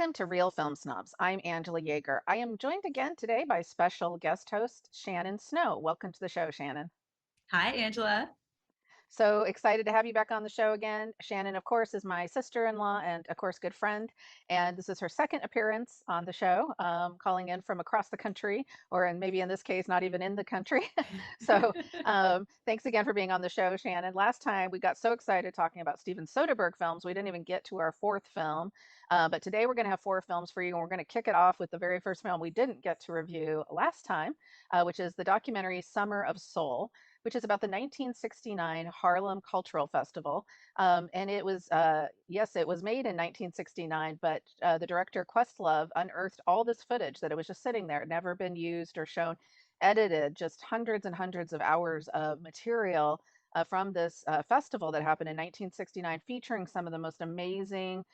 Welcome to Real Film Snobs. I'm Angela Yeager. I am joined again today by special guest host Shannon Snow. Welcome to the show, Shannon. Hi, Angela. So excited to have you back on the show again. Shannon, of course, is my sister-in-law and, of course, good friend. And this is her second appearance on the show, calling in from across the country, or and maybe in this case, not even in the country. So thanks again for being on the show, Shannon. Last time we got so excited talking about Steven Soderbergh films, we didn't even get to our fourth film. But today we're going to have four films for you, and we're going to kick it off with the very first film we didn't get to review last time, which is the documentary Summer of Soul, which is about the 1969 Harlem Cultural Festival. And it was, yes, it was made in 1969, but the director Questlove unearthed all this footage that it was just sitting there, never been used or shown, edited, just hundreds and hundreds of hours of material from this festival that happened in 1969, featuring some of the most amazing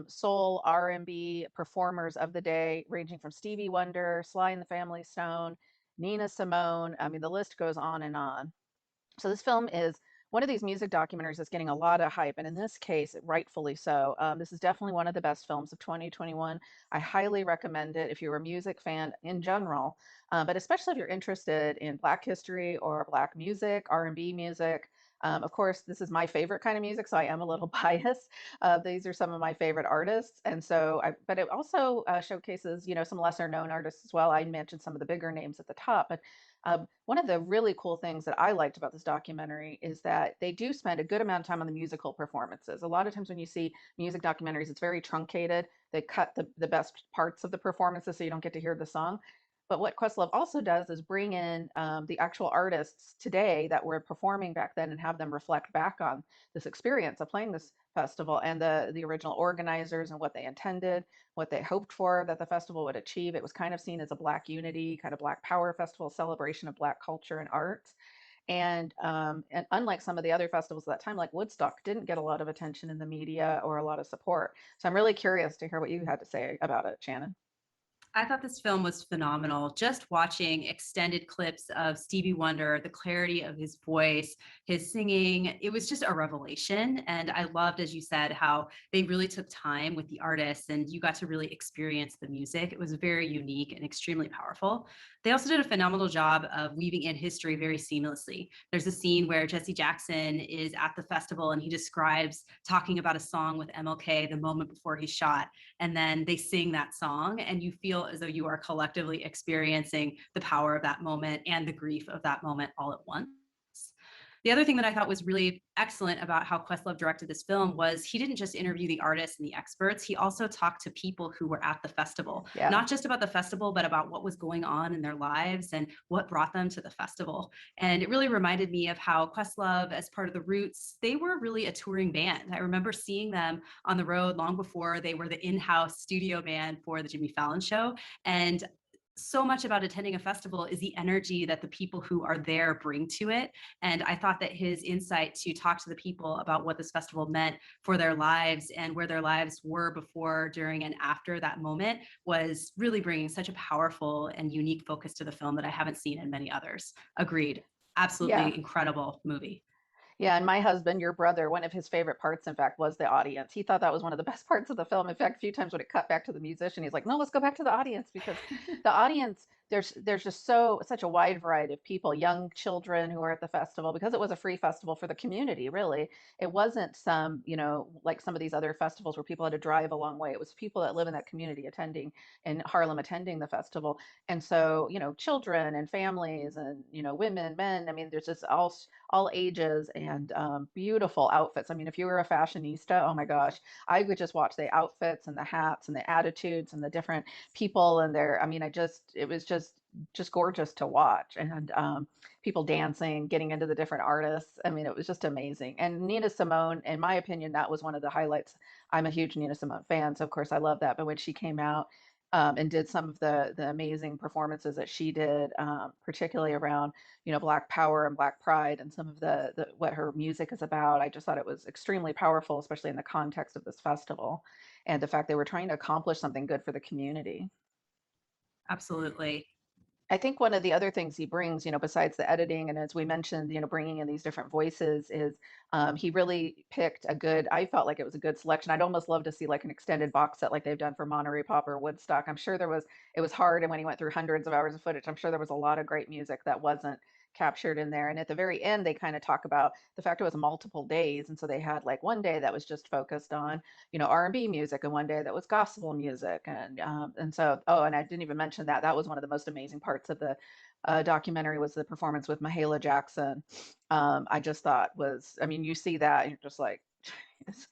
soul R&B performers of the day, ranging from Stevie Wonder, Sly and the Family Stone, Nina Simone. I mean, the list goes on and on. So this film is one of these music documentaries that's getting a lot of hype, and in this case, rightfully so. This is definitely one of the best films of 2021. I highly recommend it if you're a music fan in general, but especially if you're interested in Black history or Black music, R&B music. Of course, this is my favorite kind of music, so I am a little biased. These are some of my favorite artists, and but it also showcases, some lesser known artists as well. I mentioned some of the bigger names at the top, but one of the really cool things that I liked about this documentary is that they do spend a good amount of time on the musical performances. A lot of times when you see music documentaries, it's very truncated. They cut the best parts of the performances so you don't get to hear the song. But what Questlove also does is bring in the actual artists today that were performing back then and have them reflect back on this experience of playing this festival and the original organizers and what they intended, what they hoped for that the festival would achieve. It was kind of seen as a Black unity, kind of Black power festival, celebration of Black culture and art. And unlike some of the other festivals at that time, like Woodstock, didn't get a lot of attention in the media or a lot of support. So I'm really curious to hear what you had to say about it, Shannon. I thought this film was phenomenal. Just watching extended clips of Stevie Wonder, the clarity of his voice, his singing, it was just a revelation. And I loved, as you said, how they really took time with the artists and you got to really experience the music. It was very unique and extremely powerful. They also did a phenomenal job of weaving in history very seamlessly. There's a scene where Jesse Jackson is at the festival and he describes talking about a song with MLK the moment before he shot, and then they sing that song and you feel as though you are collectively experiencing the power of that moment and the grief of that moment all at once. The other thing that I thought was really excellent about how Questlove directed this film was he didn't just interview the artists and the experts, he also talked to people who were at the festival, Yeah. not just about the festival, but about what was going on in their lives and what brought them to the festival. And it really reminded me of how Questlove, as part of the Roots, they were really a touring band. I remember seeing them on the road long before they were the in-house studio band for the Jimmy Fallon show. And so much about attending a festival is the energy that the people who are there bring to it. And I thought that his insight to talk to the people about what this festival meant for their lives and where their lives were before, during, and after that moment was really bringing such a powerful and unique focus to the film that I haven't seen in many others. Agreed. Yeah. Absolutely incredible movie. Yeah, and my husband, your brother, one of his favorite parts, in fact, was the audience. He thought that was one of the best parts of the film. In fact, a few times when it cut back to the musician, he's like, "No, let's go back to the audience," because the audience, there's just such a wide variety of people, young children who are at the festival, because it was a free festival for the community, really. It wasn't some, like some of these other festivals where people had to drive a long way. It was people that live in that community attending in Harlem attending the festival. And so, children and families and, women, men, I mean, there's just all ages and beautiful outfits. I mean, if you were a fashionista, oh my gosh, I would just watch the outfits and the hats and the attitudes and the different people and their. I mean, it was just gorgeous to watch, and people dancing, getting into the different artists. I mean, it was just amazing. And Nina Simone, in my opinion, that was one of the highlights. I'm a huge Nina Simone fan, so of course I love that. But when she came out and did some of the amazing performances that she did, particularly around Black Power and Black Pride and some of the what her music is about. I just thought it was extremely powerful, especially in the context of this festival and the fact they were trying to accomplish something good for the community. Absolutely. I think one of the other things he brings, besides the editing, and as we mentioned, bringing in these different voices, is he really picked a good. I felt like it was a good selection. I'd almost love to see like an extended box set, like they've done for Monterey Pop or Woodstock. I'm sure there was. It was hard, and when he went through hundreds of hours of footage, I'm sure there was a lot of great music that wasn't captured in there. And at the very end, they kind of talk about the fact it was multiple days, and so they had like one day that was just focused on R&B music, and one day that was gospel music, and so and I didn't even mention that that was one of the most amazing parts of the documentary was the performance with Mahalia Jackson. I just thought was, I mean, you see that and you're just like, it's,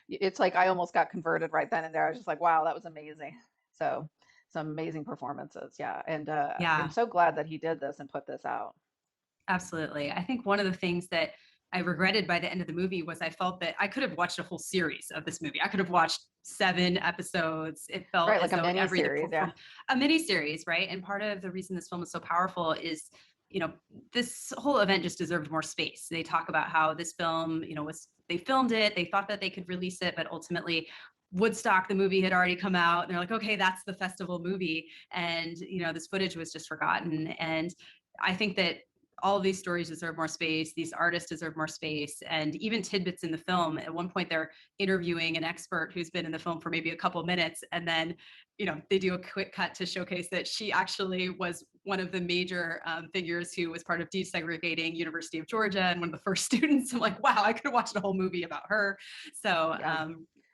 it's like I almost got converted right then and there. I was just like, wow, that was amazing. So some amazing performances, yeah, and I'm Yeah. so glad that he did this and put this out. Absolutely. I think one of the things that I regretted by the end of the movie was I felt that I could have watched a whole series of this movie. I could have watched 7 episodes. It felt Right, as like a though mini every the series, yeah. perform a mini series, right? And part of the reason this film is so powerful is, you know, this whole event just deserved more space. They talk about how this film, was they filmed it, they thought that they could release it, but ultimately Woodstock, the movie had already come out, and they're like, okay, that's the festival movie. And, this footage was just forgotten. And I think that all of these stories deserve more space. These artists deserve more space. And even tidbits in the film. At one point, they're interviewing an expert who's been in the film for maybe a couple minutes. And then, they do a quick cut to showcase that she actually was one of the major figures who was part of desegregating University of Georgia and one of the first students. I'm like, wow, I could have watched a whole movie about her. So Yeah,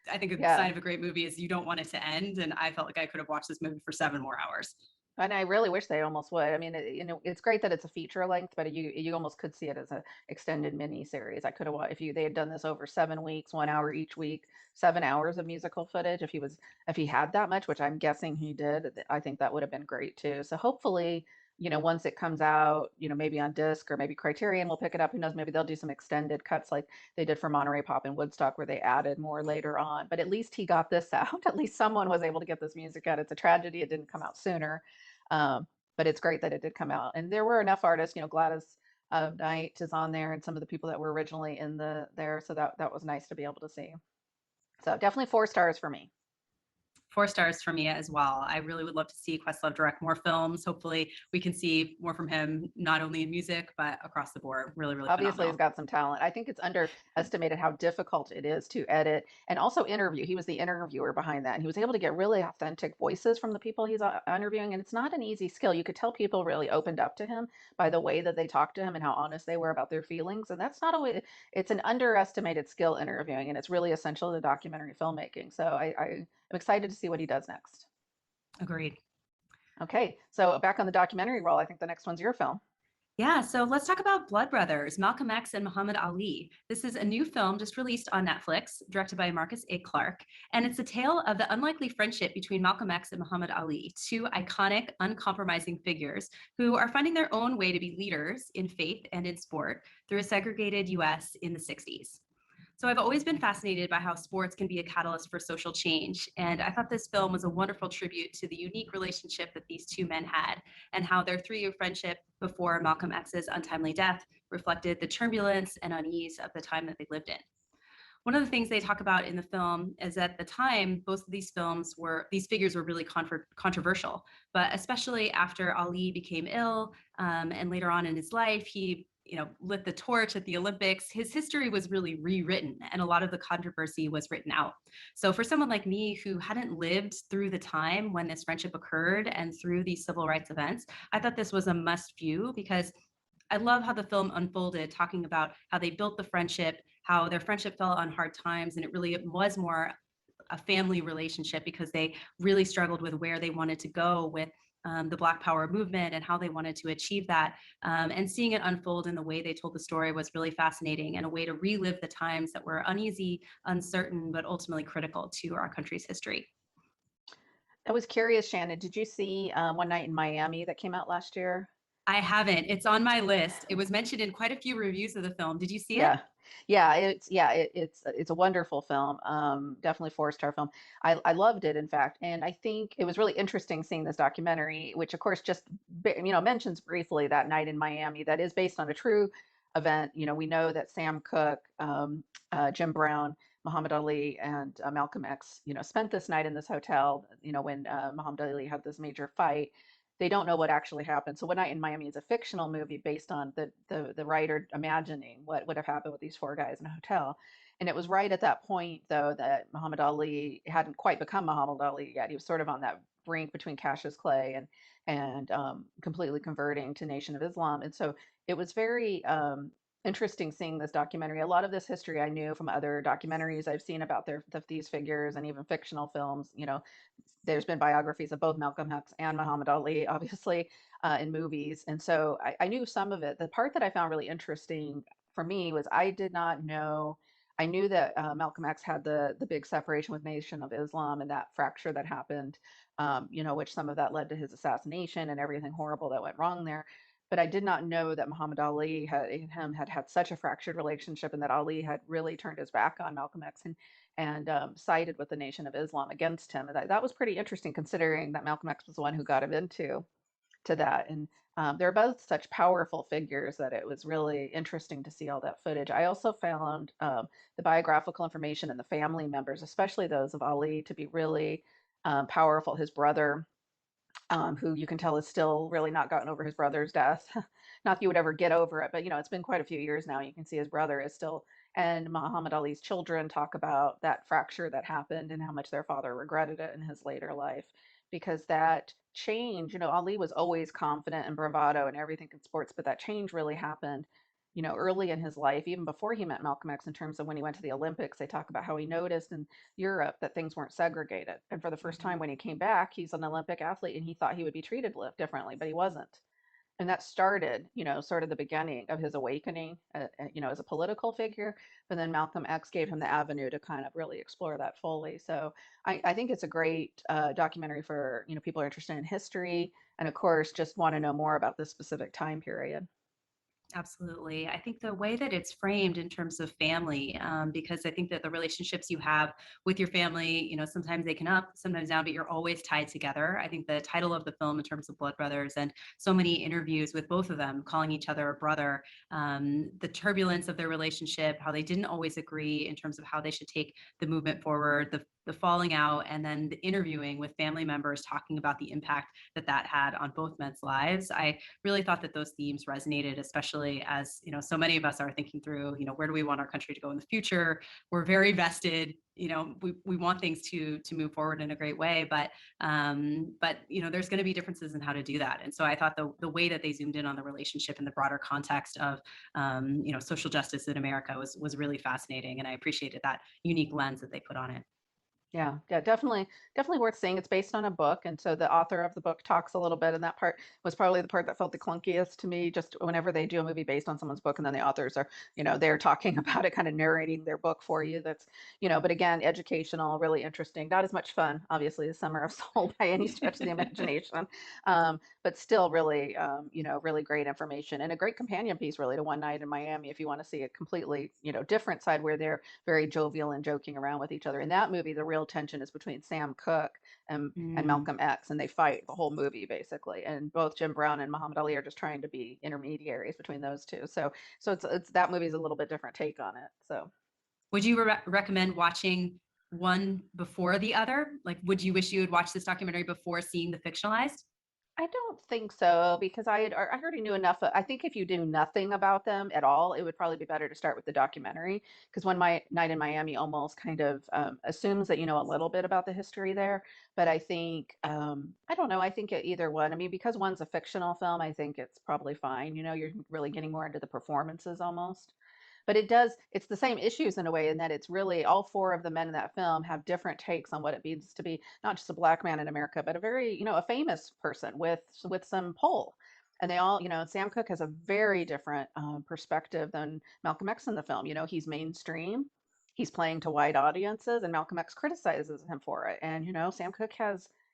I think a yeah. sign of a great movie is you don't want it to end. And I felt like I could have watched this movie for 7 more hours. And I really wish they almost would. I mean, it's great that it's a feature length, but you almost could see it as a extended mini series. I could have if they had done this over 7 weeks, 1 hour each week, 7 hours of musical footage. If he had that much, which I'm guessing he did, I think that would have been great too. So hopefully, once it comes out, maybe on disc or maybe Criterion will pick it up. Who knows? Maybe they'll do some extended cuts like they did for Monterey Pop and Woodstock, where they added more later on. But at least he got this out. At least someone was able to get this music out. It's a tragedy it didn't come out sooner. Um, but it's great that it did come out. And there were enough artists, Gladys Knight is on there and some of the people that were originally in there. So that was nice to be able to see. So definitely 4 stars for me. 4 stars for me as well. I really would love to see Questlove direct more films. Hopefully, we can see more from him, not only in music, but across the board. Really, really Obviously, he's phenomenal. got some talent. I think it's underestimated how difficult it is to edit and also interview. He was the interviewer behind that, and he was able to get really authentic voices from the people he's interviewing. And it's not an easy skill. You could tell people really opened up to him by the way that they talked to him and how honest they were about their feelings. And that's not a way. It's an underestimated skill, interviewing, and it's really essential to documentary filmmaking. So I'm excited to see what he does next. Agreed. Okay, so back on the documentary role, I think the next one's your film. Yeah, so let's talk about Blood Brothers, Malcolm X and Muhammad Ali. This is a new film just released on Netflix, directed by Marcus A. Clarke, and it's a tale of the unlikely friendship between Malcolm X and Muhammad Ali, two iconic, uncompromising figures who are finding their own way to be leaders in faith and in sport through a segregated US in the 60s. So I've always been fascinated by how sports can be a catalyst for social change. And I thought this film was a wonderful tribute to the unique relationship that these two men had and how their 3 year friendship before Malcolm X's untimely death reflected the turbulence and unease of the time that they lived in. One of the things they talk about in the film is at the time, both of these figures were really controversial, but especially after Ali became ill and later on in his life, he lit the torch at the Olympics. His history was really rewritten, and a lot of the controversy was written out. So for someone like me who hadn't lived through the time when this friendship occurred and through these civil rights events, I thought this was a must view because I love how the film unfolded, talking about how they built the friendship, how their friendship fell on hard times, and it really was more a family relationship because they really struggled with where they wanted to go with the Black Power movement and how they wanted to achieve that. And seeing it unfold in the way they told the story was really fascinating and a way to relive the times that were uneasy, uncertain, but ultimately critical to our country's history. I was curious, Shannon, did you see One Night in Miami that came out last year? I haven't. It's on my list. It was mentioned in quite a few reviews of the film. Did you see it? Yeah. It's a wonderful film. Definitely 4 star film. I loved it, in fact, and I think it was really interesting seeing this documentary, which of course just mentions briefly that night in Miami that is based on a true event. We know that Sam Cooke, Jim Brown, Muhammad Ali, and Malcolm X, spent this night in this hotel. When Muhammad Ali had this major fight, they don't know what actually happened. So One Night in Miami is a fictional movie based on the writer imagining what would have happened with these four guys in a hotel. And it was right at that point, though, that Muhammad Ali hadn't quite become Muhammad Ali yet. He was sort of on that brink between Cassius Clay and completely converting to Nation of Islam. And so it was very interesting seeing this documentary. A lot of this history I knew from other documentaries I've seen about these figures and even fictional films. There's been biographies of both Malcolm X and Muhammad Ali, obviously, in movies. And so I knew some of it. The part that I found really interesting for me was I did not know. I knew that Malcolm X had the big separation with Nation of Islam and that fracture that happened, which some of that led to his assassination and everything horrible that went wrong there. But I did not know that Muhammad Ali had such a fractured relationship, and that Ali had really turned his back on Malcolm X and sided with the Nation of Islam against him. And that was pretty interesting, considering that Malcolm X was the one who got him into to that. And they're both such powerful figures that it was really interesting to see all that footage. I also found the biographical information and the family members, especially those of Ali, to be really powerful. His brother, who you can tell is still really not gotten over his brother's death. Not that you would ever get over it, but it's been quite a few years now. You can see his brother is still, and Muhammad Ali's children talk about that fracture that happened and how much their father regretted it in his later life. Because that change, Ali was always confident and bravado and everything in sports, but that change really happened, early in his life, even before he met Malcolm X, in terms of when he went to the Olympics. They talk about how he noticed in Europe that things weren't segregated. And for the first time when he came back, he's an Olympic athlete and he thought he would be treated differently, but he wasn't. And that started, sort of the beginning of his awakening, as a political figure. But then Malcolm X gave him the avenue to kind of really explore that fully. So I think it's a great documentary for, people who are interested in history and, of course, just want to know more about this specific time period. Absolutely. I think the way that it's framed in terms of family, because I think that the relationships you have with your family, sometimes they can up, sometimes down, but you're always tied together. I think the title of the film, in terms of Blood Brothers, and so many interviews with both of them, calling each other a brother, the turbulence of their relationship, how they didn't always agree in terms of how they should take the movement forward, the falling out, and then the interviewing with family members talking about the impact that had on both men's lives. I really thought that those themes resonated, especially as so many of us are thinking through, where do we want our country to go in the future. We're very vested, we want things to move forward in a great way, but there's going to be differences in how to do that. And so I thought the way that they zoomed in on the relationship in the broader context of social justice in America was really fascinating, and I appreciated that unique lens that they put on it. Yeah, yeah, definitely worth seeing. It's based on a book, and so the author of the book talks a little bit, and that part was probably the part that felt the clunkiest to me. Just whenever they do a movie based on someone's book, and then the authors are, they're talking about it, kind of narrating their book for you. But again, educational, really interesting. Not as much fun, obviously, as Summer of Soul by any stretch of the imagination, but still really, really great information and a great companion piece, really, to One Night in Miami. If you want to see a completely, different side where they're very jovial and joking around with each other. In that movie, the real tension is between Sam Cooke and Mm. Malcolm X, and they fight the whole movie basically. And both Jim Brown and Muhammad Ali are just trying to be intermediaries between those two. So it's that movie's a little bit different take on it. So Would you recommend watching one before the other? Like, would you wish you had watched this documentary before seeing the fictionalized? I don't think so, because I already knew enough. I think if you knew nothing about them at all, it would probably be better to start with the documentary, because Night in Miami almost kind of assumes that you know a little bit about the history there. But I think I don't know. I think either one. I mean, because one's a fictional film, I think it's probably fine. You're really getting more into the performances almost. But it's the same issues in a way, in that it's really all four of the men in that film have different takes on what it means to be not just a black man in America, but a very, a famous person with some pull. And they all, Sam Cooke has a very different perspective than Malcolm X in the film. He's mainstream, he's playing to white audiences, and Malcolm X criticizes him for it. And Sam Cooke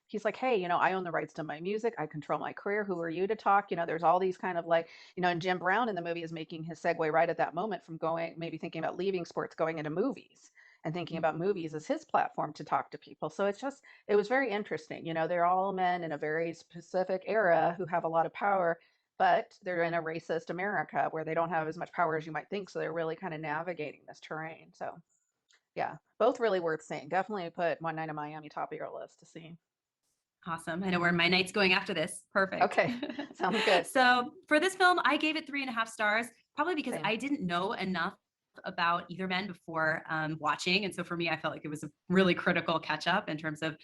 he's like, hey, I own the rights to my music, I control my career, who are you to talk? There's all these kind of like, and Jim Brown in the movie is making his segue right at that moment from going, maybe thinking about leaving sports, going into movies, and thinking about movies as his platform to talk to people. So it was very interesting. They're all men in a very specific era who have a lot of power, but they're in a racist America where they don't have as much power as you might think. So they're really kind of navigating this terrain. So yeah, both really worth seeing. Definitely put One Night in Miami top of your list to see. Awesome. I know where my night's going after this. Perfect. Okay, sounds good. So for this film, I gave it 3.5 stars, probably because Same. I didn't know enough about either men before watching. And so for me, I felt like it was a really critical catch up in terms of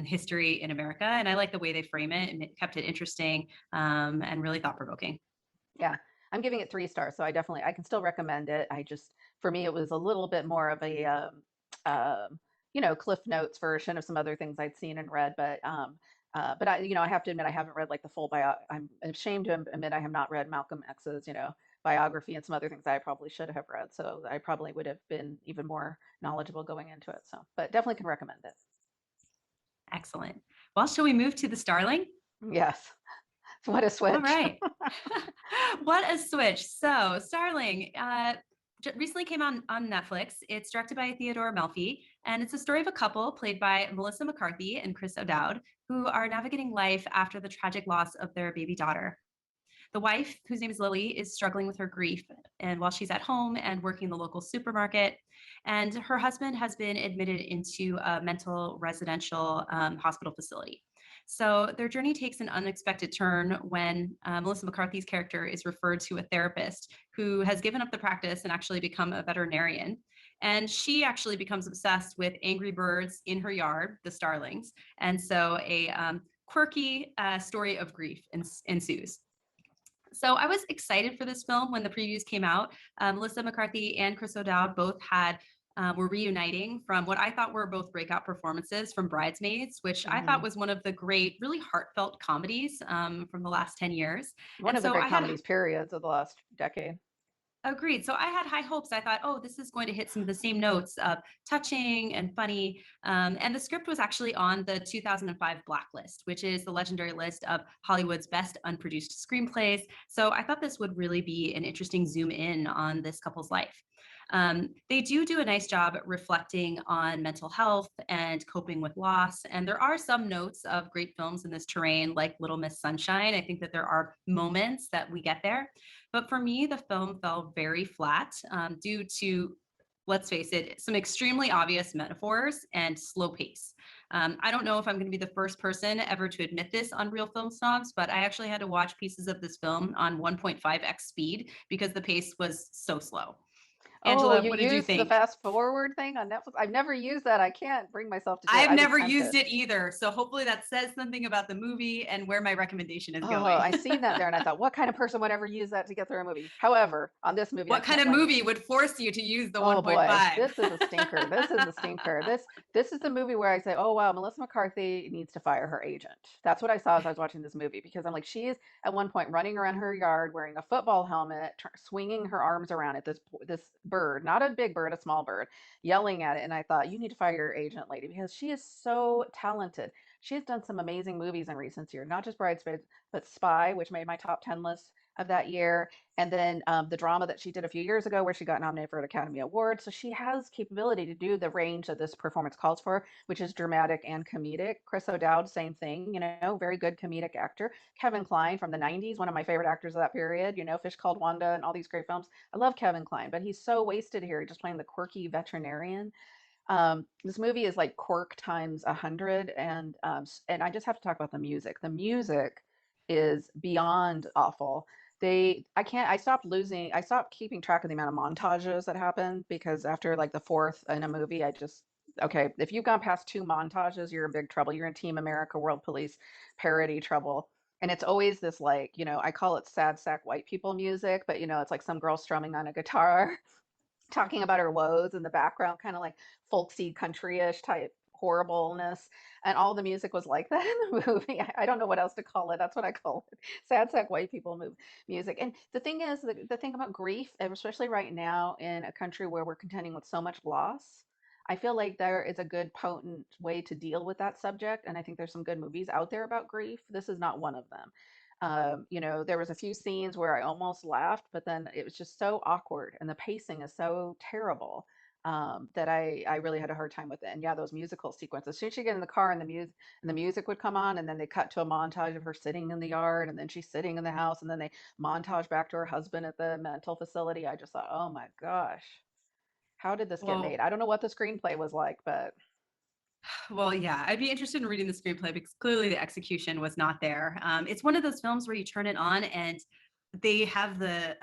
history in America. And I like the way they frame it, and it kept it interesting and really thought provoking. Yeah, I'm giving it 3 stars, so I can still recommend it. I just for me it was a little bit more of a Cliff Notes version of some other things I'd seen and read, but I have to admit I haven't read like the full bio. I'm ashamed to admit I have not read Malcolm X's biography and some other things I probably should have read. So I probably would have been even more knowledgeable going into it. So, but definitely can recommend it. Excellent. Well, shall we move to The Starling? Yes. What a All switch. right. What a switch. So, Starling recently came on Netflix. It's directed by Theodore Melfi, and it's a story of a couple played by Melissa McCarthy and Chris O'Dowd, who are navigating life after the tragic loss of their baby daughter. The wife, whose name is Lily, is struggling with her grief, and while she's at home and working the local supermarket, and her husband has been admitted into a mental residential hospital facility. So their journey takes an unexpected turn when Melissa McCarthy's character is referred to a therapist who has given up the practice and actually become a veterinarian. And she actually becomes obsessed with angry birds in her yard, the starlings. And so a quirky story of grief ensues. So I was excited for this film when the previews came out. Melissa McCarthy and Chris O'Dowd both were reuniting from what I thought were both breakout performances from Bridesmaids, which I thought Mhm. was one of the great, really heartfelt comedies from the last 10 years. One And of the so great I had comedies periods of the last decade. agreed. So I had high hopes. I thought, oh, this is going to hit some of the same notes of touching and funny. And the script was actually on the 2005 Blacklist, which is the legendary list of Hollywood's best unproduced screenplays. So I thought this would really be an interesting zoom in on this couple's life. They do a nice job reflecting on mental health and coping with loss. And there are some notes of great films in this terrain, like Little Miss Sunshine. I think that there are moments that we get there. But for me, the film fell very flat due to, let's face it, some extremely obvious metaphors and slow pace. I don't know if I'm going to be the first person ever to admit this on Real Film Snobs, but I actually had to watch pieces of this film on 1.5x speed because the pace was so slow. Oh, Angela, you what did you used the think? fast forward thing on Netflix? I've never used that. I can't bring myself to do it. I've I'd be never tempted. used it either. So hopefully that says something about the movie and where my recommendation is Oh, going. I seen that there and I thought, what kind of person would ever use that to get through a movie? However, on this movie, I What kind can't of blame you. movie would force you to use the Oh boy, 1.5? this is a stinker. This is a stinker. This is the movie where I say, "Oh wow, Melissa McCarthy needs to fire her agent." That's what I saw as I was watching this movie because I'm like, she is at one point running around her yard wearing a football helmet, swinging her arms around at this bird, not a big bird, a small bird, yelling at it. And I thought, you need to fire your agent, lady, because she is so talented. She has done some amazing movies in recent years, not just Bridesmaids, but Spy, which made my top 10 list of that year, and then the drama that she did a few years ago where she got nominated for an Academy Award. So she has capability to do the range that this performance calls for, which is dramatic and comedic. Chris O'Dowd, same thing, very good comedic actor. Kevin Kline from the 90s, one of my favorite actors of that period, Fish Called Wanda and all these great films. I love Kevin Kline, but he's so wasted here, just playing the quirky veterinarian. This movie is like Quirk times 100, and I just have to talk about the music. The music is beyond awful. I stopped keeping track of the amount of montages that happen because after like the fourth in a movie, okay, if you've gone past two montages, you're in big trouble. You're in Team America World Police parody trouble. And it's always this like, I call it sad sack white people music, but it's like some girl strumming on a guitar talking about her woes in the background, kind of like folksy country-ish type horribleness. And all the music was like that in the movie. I don't know what else to call it. That's what I call it. Sad sack white people music. And the thing is, the thing about grief, and especially right now in a country where we're contending with so much loss, I feel like there is a good potent way to deal with that subject. And I think there's some good movies out there about grief. This is not one of them. There was a few scenes where I almost laughed, but then it was just so awkward, and the pacing is so terrible that I really had a hard time with it. And yeah, those musical sequences. As soon as she get in the car, and the music would come on, and then they cut to a montage of her sitting in the yard, and then she's sitting in the house, and then they montage back to her husband at the mental facility. I just thought, oh my gosh, how did this get made? Well, I don't know what the screenplay was like, but Well, yeah, I'd be interested in reading the screenplay because clearly the execution was not there. It's one of those films where you turn it on and they have the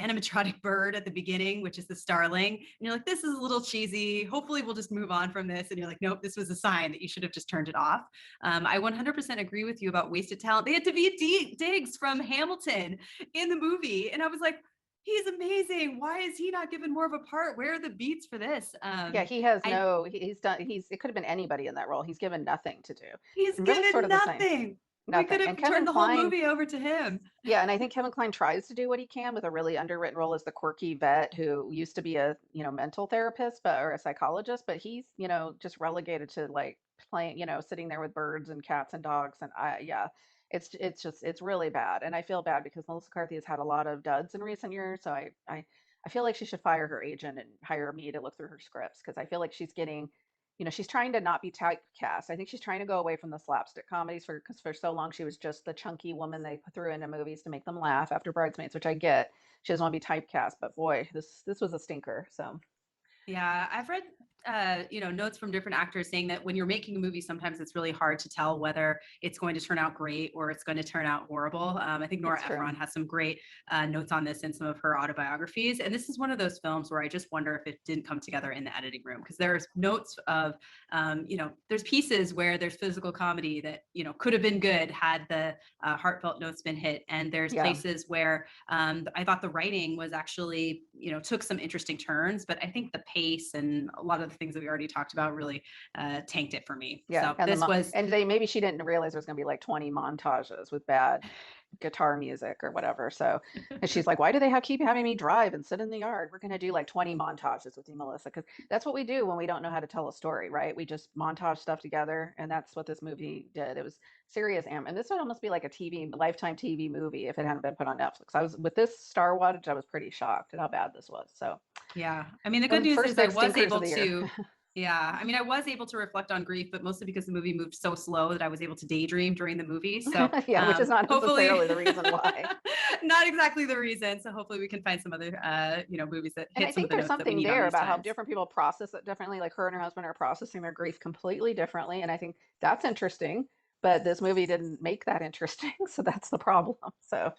animatronic bird at the beginning, which is the starling, and you're like, this is a little cheesy. Hopefully, we'll just move on from this. And you're like, nope, this was a sign that you should have just turned it off. I 100% agree with you about wasted talent. They had Daveed Diggs from Hamilton in the movie, and I was like, he's amazing. Why is he not given more of a part? Where are the beats for this? Yeah, he has I no, he's done, it could have been anybody in that role. He's given nothing to do. He's And really sort given of the same, nothing. We nothing. could And have Kevin turned the whole Kline, movie over to him. yeah, and I think Kevin Kline tries to do what he can with a really underwritten role as the quirky vet who used to be a, mental therapist, but or a psychologist, but he's, just relegated to like playing, sitting there with birds and cats and dogs. And yeah, it's really bad. And I feel bad because Melissa McCarthy has had a lot of duds in recent years. So I feel like she should fire her agent and hire me to look through her scripts because I feel like she's getting, she's trying to not be typecast. I think she's trying to go away from the slapstick comedies because for so long she was just the chunky woman they threw into movies to make them laugh after Bridesmaids, which I get. She doesn't want to be typecast, but boy, this was a stinker. So Yeah, I've read notes from different actors saying that when you're making a movie, sometimes it's really hard to tell whether it's going to turn out great or it's going to turn out horrible. I think Nora it's true. Ephron has some great notes on this in some of her autobiographies. And this is one of those films where I just wonder if it didn't come together in the editing room because there's notes of, there's pieces where there's physical comedy that, could have been good had the heartfelt notes been hit. And there's Yeah. places where I thought the writing was actually, took some interesting turns, but I think the pace and a lot of the things that we already talked about really tanked it for me. Yeah, So this was, and they maybe she didn't realize there was going to be like 20 montages with bad guitar music or whatever. So, and she's like, "Why do they keep having me drive and sit in the yard? We're going to do like 20 montages with you, Melissa, because that's what we do when we don't know how to tell a story, right? We just montage stuff together, and that's what this movie did. It was serious, and this would almost be like a lifetime TV movie if it hadn't been put on Netflix. I was with this Star Watch, I was pretty shocked at how bad this was. So, yeah. I mean, the good the news first is I big was stinkers of able the year. to, yeah. I mean, I was able to reflect on grief, but mostly because the movie moved so slow that I was able to daydream during the movie. So Yeah, which is not hopefully, necessarily the reason why. not exactly the reason. So hopefully we can find some other, movies that And hit I some think of the there's notes that we something need on there these about how times. different people process it differently. Like her and her husband are processing their grief completely differently. And I think that's interesting. But this movie didn't make that interesting. So that's the problem. So,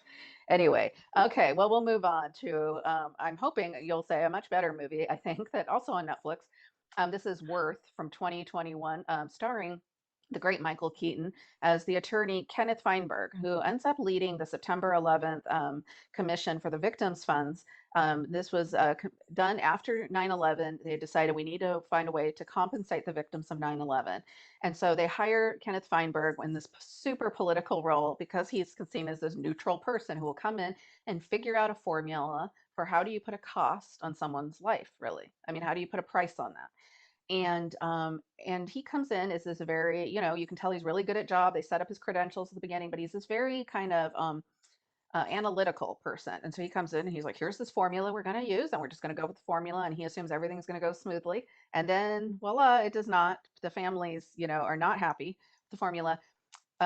anyway, okay, well, we'll move on to, I'm hoping you'll say a much better movie, I think, that also on Netflix. This is Worth from 2021, starring the great Michael Keaton as the attorney Kenneth Feinberg, who ends up leading the September 11th commission for the victims' funds. This was done after 9/11. They decided we need to find a way to compensate the victims of 9/11. And so they hire Kenneth Feinberg in this super political role because he's seen as this neutral person who will come in and figure out a formula for how do you put a cost on someone's life, really? I mean, how do you put a price on that? And he comes in as this very, you can tell he's really good at job. They set up his credentials at the beginning, but he's this very kind of analytical person. And so he comes in and he's like, here's this formula we're going to use, and we're just going to go with the formula. And he assumes everything's going to go smoothly. And then voila, it does not. The families, are not happy with the formula.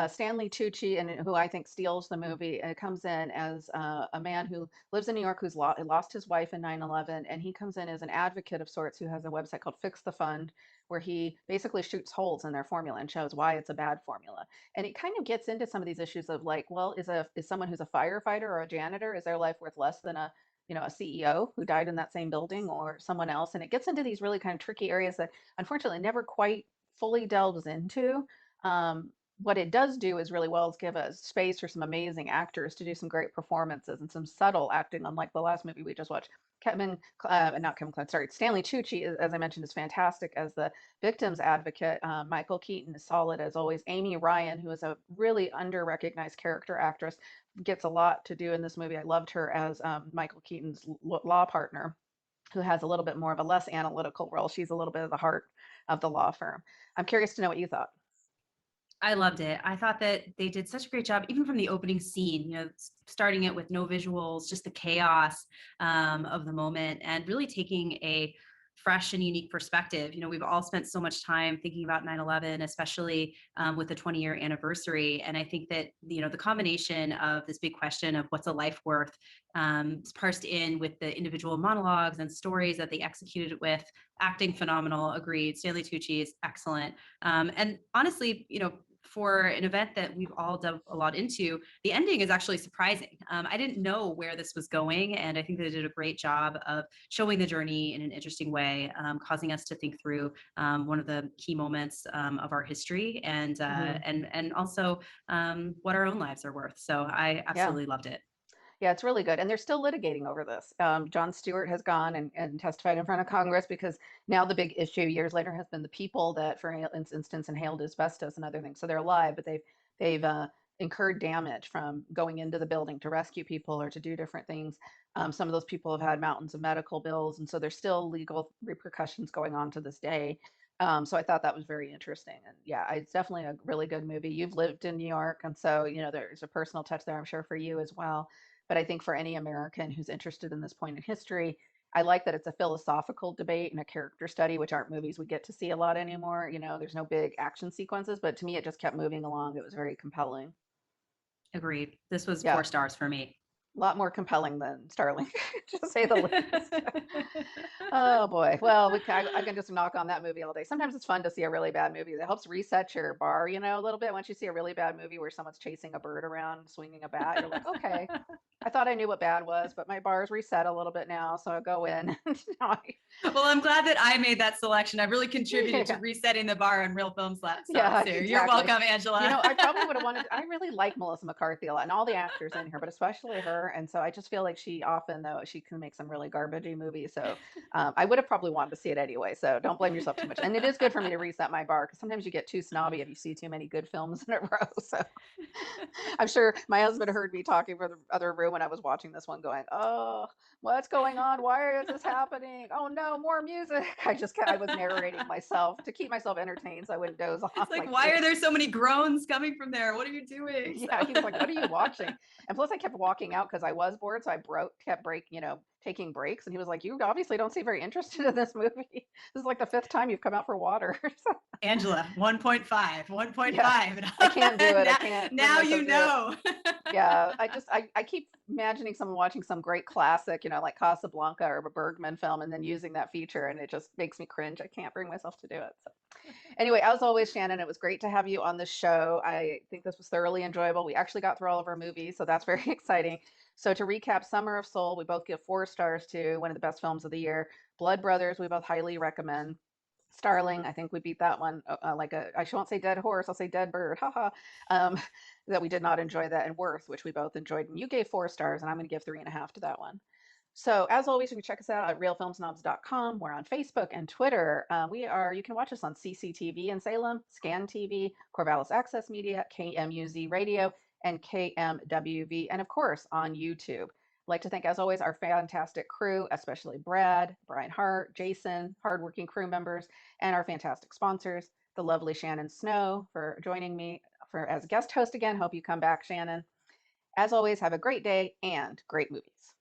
Stanley Tucci, and who I think steals the movie, comes in as a man who lives in New York who's lost his wife in 9/11, and he comes in as an advocate of sorts who has a website called Fix the Fund, where he basically shoots holes in their formula and shows why it's a bad formula. And it kind of gets into some of these issues of like, well, is someone who's a firefighter or a janitor, is their life worth less than a CEO who died in that same building or someone else? And it gets into these really kind of tricky areas that unfortunately never quite fully delves into. Um, what it does do is really well is give us space for some amazing actors to do some great performances and some subtle acting, unlike the last movie we just watched. Not Kevin Kline, sorry, Stanley Tucci, as I mentioned, is fantastic as the victim's advocate. Michael Keaton is solid as always. Amy Ryan, who is a really under-recognized character actress, gets a lot to do in this movie. I loved her as Michael Keaton's law partner, who has a little bit more of a less analytical role. She's a little bit of the heart of the law firm. I'm curious to know what you thought. I loved it. I thought that they did such a great job, even from the opening scene, starting it with no visuals, just the chaos of the moment, and really taking a fresh and unique perspective. We've all spent so much time thinking about 9/11, especially with the 20-year anniversary. And I think that, the combination of this big question of what's a life worth, parsed in with the individual monologues and stories that they executed it with, acting phenomenal, agreed. Stanley Tucci is excellent. And honestly, for an event that we've all dove a lot into, the ending is actually surprising. I didn't know where this was going, and I think they did a great job of showing the journey in an interesting way, causing us to think through one of the key moments of our history, and and also what our own lives are worth. So I Yeah. absolutely loved it. Yeah, it's really good. And they're still litigating over this. Jon Stewart has gone and testified in front of Congress because now the big issue years later has been the people that, for instance, inhaled asbestos and other things. So they're alive, but they've incurred damage from going into the building to rescue people or to do different things. Some of those people have had mountains of medical bills, and so there's still legal repercussions going on to this day. So I thought that was very interesting. And yeah, it's definitely a really good movie. You've lived in New York, and so there's a personal touch there, I'm sure, for you as well. But I think for any American who's interested in this point in history, I like that it's a philosophical debate and a character study, which aren't movies we get to see a lot anymore. There's no big action sequences, but to me, it just kept moving along. It was very compelling. Agreed. This was Yeah, 4 stars for me. a lot more compelling than Starling, to say the least. Oh boy. Well, I can just knock on that movie all day. Sometimes it's fun to see a really bad movie that helps reset your bar, a little bit. Once you see a really bad movie where someone's chasing a bird around, swinging a bat, you're like, okay, I thought I knew what bad was, but my bar's reset a little bit now, so I go in. Well, I'm glad that I made that selection. I really contributed to Yeah, resetting the bar on Real Film Stuff. yeah, So you're exactly. welcome, Angela. I probably would have wanted. I really like Melissa McCarthy a lot, and all the actors in here, but especially her. And so I just feel like she often, though, she can make some really garbagey movies. So I would have probably wanted to see it anyway. So don't blame yourself too much. And it is good for me to reset my bar because sometimes you get too snobby if you see too many good films in a row. So I'm sure my husband heard me talking for the other room when I was watching this one, going, "Oh, what's going on? Why is this happening? Oh no, more music!" I was narrating myself to keep myself entertained, so I wouldn't doze off It's like, like why crazy. are there so many groans coming from there? What are you doing? Yeah, he was like, "What are you watching?" And plus, I kept walking out because I was bored, so kept taking breaks. And he was like, "You obviously don't seem very interested in this movie. This is like the fifth time you've come out for water." So, Angela, 1.5, yeah, 1.5. I can't do it. I now, can't bring now myself you to do it. know. Yeah, I keep imagining someone watching some great classic, like Casablanca or a Bergman film, and then using that feature, and it just makes me cringe. I can't bring myself to do it. So. Anyway, as always, Shannon, it was great to have you on the show. I think this was thoroughly enjoyable. We actually got through all of our movies, so that's very exciting. So to recap, Summer of Soul, we both give 4 stars to, one of the best films of the year. Blood Brothers, we both highly recommend. Starling, I think we beat that one I won't say dead horse, I'll say dead bird, haha. Um, that we did not enjoy that, and Worth, which we both enjoyed. And you gave 4 stars, and I'm going to give 3.5 to that one. So as always, you can check us out at realfilmsnobs.com. We're on Facebook and Twitter. You can watch us on CCTV in Salem, Scan TV, Corvallis Access Media, KMUZ Radio, and KMWV, and of course on YouTube. I'd like to thank, as always, our fantastic crew, especially Brad, Brian Hart, Jason, hardworking crew members, and our fantastic sponsors, the lovely Shannon Snow, for joining me as guest host again. Hope you come back, Shannon. As always, have a great day and great movies.